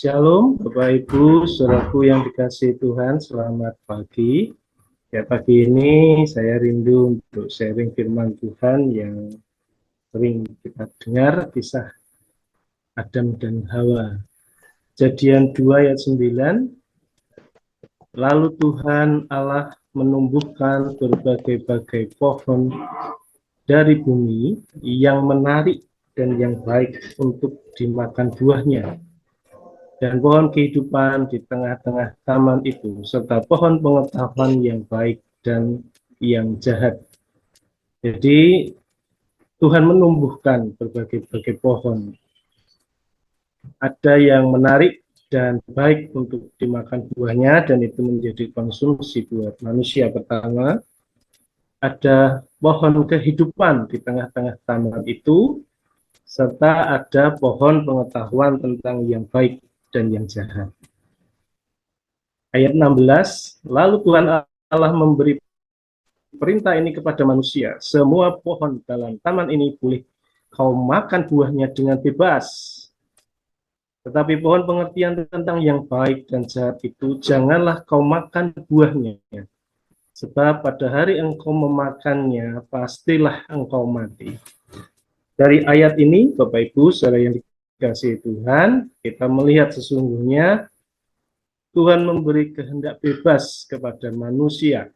Shalom, Bapak Ibu, saudaraku yang dikasihi Tuhan, selamat pagi. Ya, pagi ini saya rindu untuk sharing firman Tuhan yang sering kita dengar, kisah Adam dan Hawa. Kejadian 2 ayat 9, lalu Tuhan Allah menumbuhkan berbagai-bagai pohon dari bumi yang menarik dan yang baik untuk dimakan buahnya, dan pohon kehidupan di tengah-tengah taman itu, serta pohon pengetahuan yang baik dan yang jahat. Jadi Tuhan menumbuhkan berbagai-bagai pohon. Ada yang menarik dan baik untuk dimakan buahnya, dan itu menjadi konsumsi buat manusia pertama. Ada pohon kehidupan di tengah-tengah taman itu, serta ada pohon pengetahuan tentang yang baik dan yang jahat. Ayat 16, lalu Tuhan Allah memberi perintah ini kepada manusia, semua pohon dalam taman ini boleh kau makan buahnya dengan bebas, tetapi pohon pengertian tentang yang baik dan jahat itu janganlah kau makan buahnya, sebab pada hari engkau memakannya pastilah engkau mati. Dari ayat ini, Bapak Ibu, saudara yang dikasihi Tuhan, kita melihat sesungguhnya Tuhan memberi kehendak bebas kepada manusia,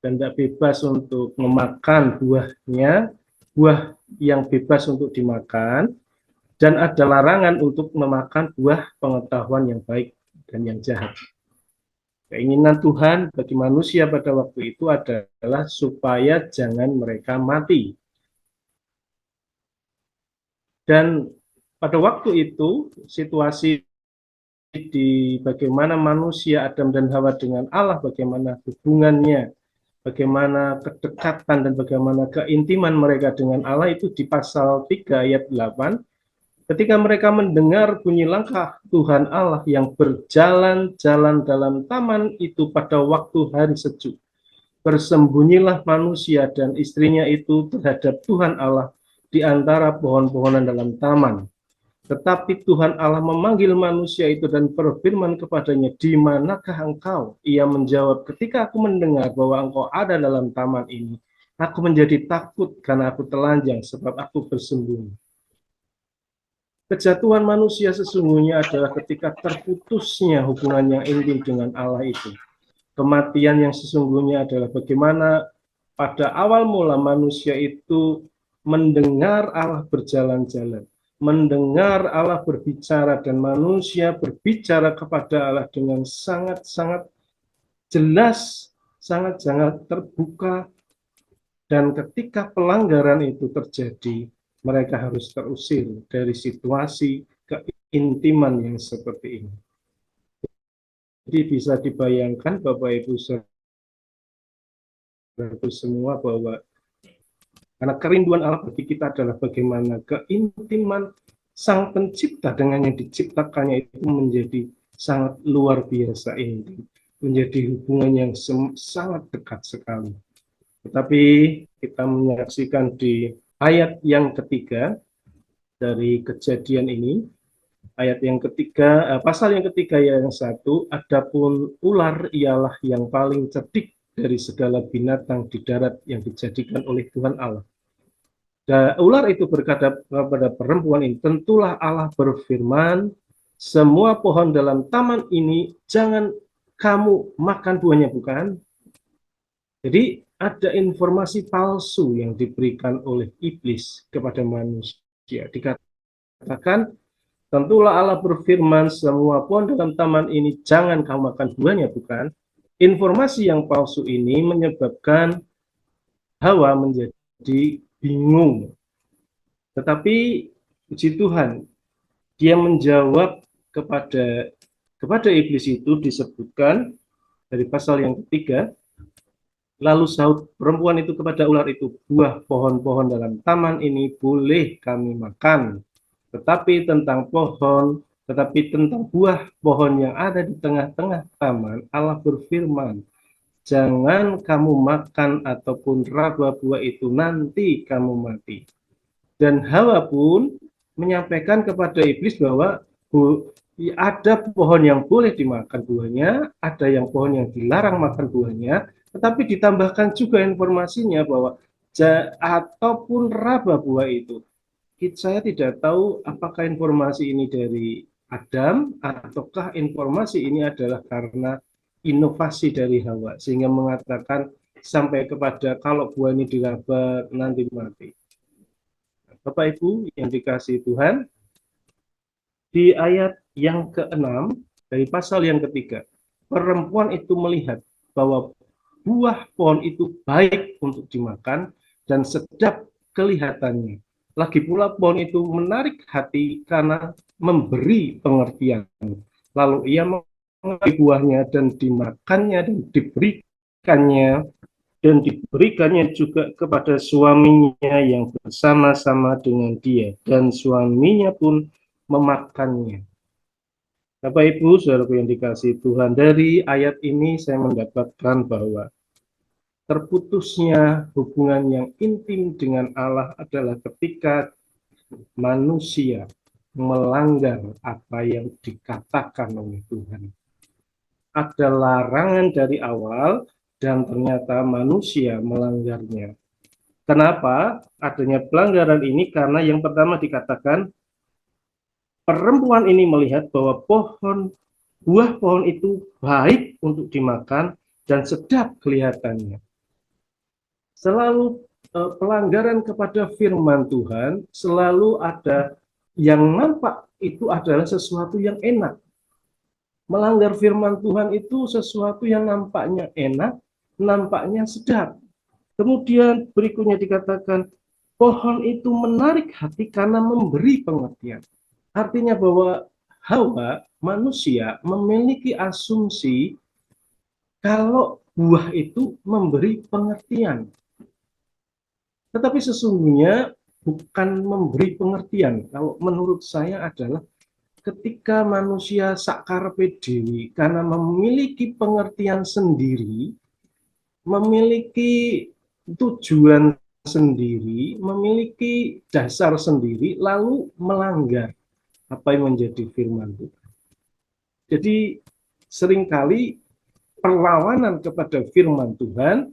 kehendak bebas untuk memakan buahnya, buah yang bebas untuk dimakan, dan ada larangan untuk memakan buah pengetahuan yang baik dan yang jahat. Keinginan Tuhan bagi manusia pada waktu itu adalah supaya jangan mereka mati. Dan pada waktu itu, situasi di bagaimana manusia Adam dan Hawa dengan Allah, bagaimana hubungannya, bagaimana kedekatan dan bagaimana keintiman mereka dengan Allah itu di pasal 3 ayat 8, ketika mereka mendengar bunyi langkah Tuhan Allah yang berjalan-jalan dalam taman itu pada waktu hari sejuk, bersembunyilah manusia dan istrinya itu terhadap Tuhan Allah di antara pohon-pohonan dalam taman. Tetapi Tuhan Allah memanggil manusia itu dan berfirman kepadanya, di manakah engkau? Ia menjawab, ketika aku mendengar bahwa engkau ada dalam taman ini, aku menjadi takut karena aku telanjang sebab aku bersembunyi. Kejatuhan manusia sesungguhnya adalah ketika terputusnya hubungan yang intim dengan Allah itu. Kematian yang sesungguhnya adalah bagaimana pada awal mula manusia itu mendengar Allah berjalan-jalan, mendengar Allah berbicara, dan manusia berbicara kepada Allah dengan sangat-sangat jelas, sangat-sangat terbuka, dan ketika pelanggaran itu terjadi, mereka harus terusir dari situasi keintiman yang seperti ini. Jadi bisa dibayangkan Bapak Ibu saudara semua bahwa karena kerinduan Allah bagi kita adalah bagaimana keintiman Sang Pencipta dengan yang diciptakannya itu menjadi sangat luar biasa intim, menjadi hubungan yang sangat dekat sekali. Tetapi kita menyaksikan di ayat yang ketiga dari kejadian ini, ayat yang ketiga, pasal yang ketiga yang 1, adapun ular ialah yang paling cerdik dari segala binatang di darat yang dijadikan oleh Tuhan Allah. Dan ular itu berkata kepada perempuan ini, tentulah Allah berfirman, semua pohon dalam taman ini jangan kamu makan buahnya, bukan? Jadi ada informasi palsu yang diberikan oleh iblis kepada manusia. Dikatakan, tentulah Allah berfirman, semua pohon dalam taman ini jangan kamu makan buahnya, bukan? Informasi yang palsu ini menyebabkan Hawa menjadi bingung. Tetapi puji Tuhan, dia menjawab kepada iblis itu disebutkan dari pasal yang ketiga, lalu sahut perempuan itu kepada ular itu, buah pohon-pohon dalam taman ini boleh kami makan, tetapi tentang buah pohon yang ada di tengah-tengah taman, Allah berfirman, jangan kamu makan ataupun raba buah itu, nanti kamu mati. Dan Hawa pun menyampaikan kepada iblis bahwa Ya, ada pohon yang boleh dimakan buahnya, ada yang pohon yang dilarang makan buahnya, tetapi ditambahkan juga informasinya bahwa ataupun raba buah itu. Saya tidak tahu apakah informasi ini dari Adam ataukah informasi ini adalah karena inovasi dari Hawa sehingga mengatakan sampai kepada kalau buah ini diraba nanti mati. Bapak Ibu yang dikasihi Tuhan, di ayat yang ke-6 dari pasal yang ketiga, perempuan itu melihat bahwa buah pohon itu baik untuk dimakan dan sedap kelihatannya. Lagi pula pohon itu menarik hati karena memberi pengertian. Lalu ia mengambil buahnya dan dimakannya dan diberikannya juga kepada suaminya yang bersama-sama dengan dia, dan suaminya pun memakannya. Bapak Ibu, saudaraku yang dikasihi Tuhan, dari ayat ini saya mendapatkan bahwa terputusnya hubungan yang intim dengan Allah adalah ketika manusia melanggar apa yang dikatakan oleh Tuhan. Ada larangan dari awal dan ternyata manusia melanggarnya. Kenapa adanya pelanggaran ini? Karena yang pertama dikatakan perempuan ini melihat bahwa buah pohon itu baik untuk dimakan dan sedap kelihatannya. Selalu pelanggaran kepada firman Tuhan, selalu ada yang nampak itu adalah sesuatu yang enak. Melanggar firman Tuhan itu sesuatu yang nampaknya enak, nampaknya sedap. Kemudian berikutnya dikatakan, pohon itu menarik hati karena memberi pengertian. Artinya bahwa Hawa, manusia, memiliki asumsi kalau buah itu memberi pengertian. Tetapi sesungguhnya bukan memberi pengertian. Kalau menurut saya adalah ketika manusia sakarepe dewi karena memiliki pengertian sendiri, memiliki tujuan sendiri, memiliki dasar sendiri, lalu melanggar apa yang menjadi firman Tuhan. Jadi seringkali perlawanan kepada firman Tuhan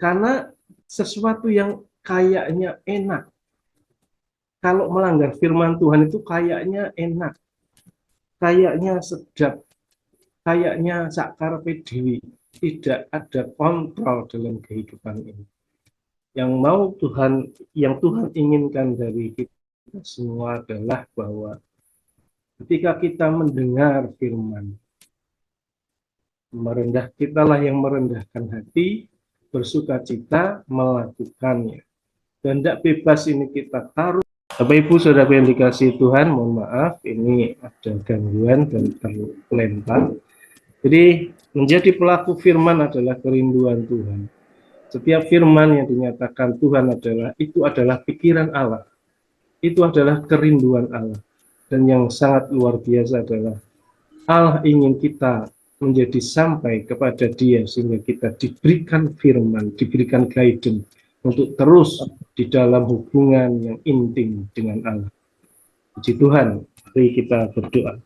karena sesuatu yang kayaknya enak. Kalau melanggar firman Tuhan itu kayaknya enak, kayaknya sedap, kayaknya sakarepe dewi, tidak ada kontrol dalam kehidupan ini. Yang mau Tuhan, yang Tuhan inginkan dari kita semua adalah bahwa ketika kita mendengar firman, kitalah yang merendahkan hati, bersuka cita melakukannya. Dan tidak bebas ini kita taruh. Bapak Ibu Saudara yang dikasihi Tuhan, mohon maaf ini ada gangguan dan terlempar. Jadi menjadi pelaku firman adalah kerinduan Tuhan. Setiap firman yang dinyatakan Tuhan itu adalah pikiran Allah. Itu adalah kerinduan Allah. Dan yang sangat luar biasa adalah Allah ingin kita menjadi sampai kepada Dia sehingga kita diberikan firman, diberikan guidance untuk terus di dalam hubungan yang intim dengan Allah. Puji Tuhan, mari kita berdoa.